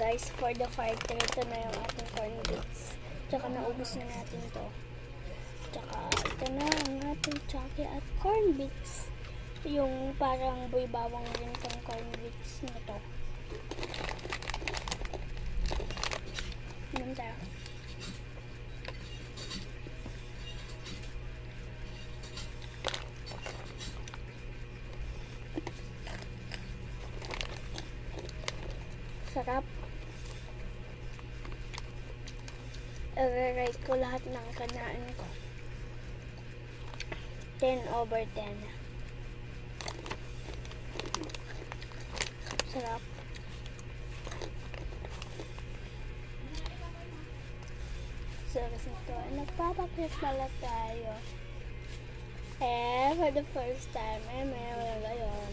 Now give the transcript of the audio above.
guys, for the fighter, ito na yung ating corn bits. Tsaka naubos na natin to. Tsaka ito na ang ating chaki at corn bits. Yung parang boy bawang rin tong corn bits na to. Ganun tayo. Sarap. I-rate ko lahat ng kanaan ko. 10/10. Sarap. So, kasi ito, nagpapakit pala tayo. For the first time, meron ngayon.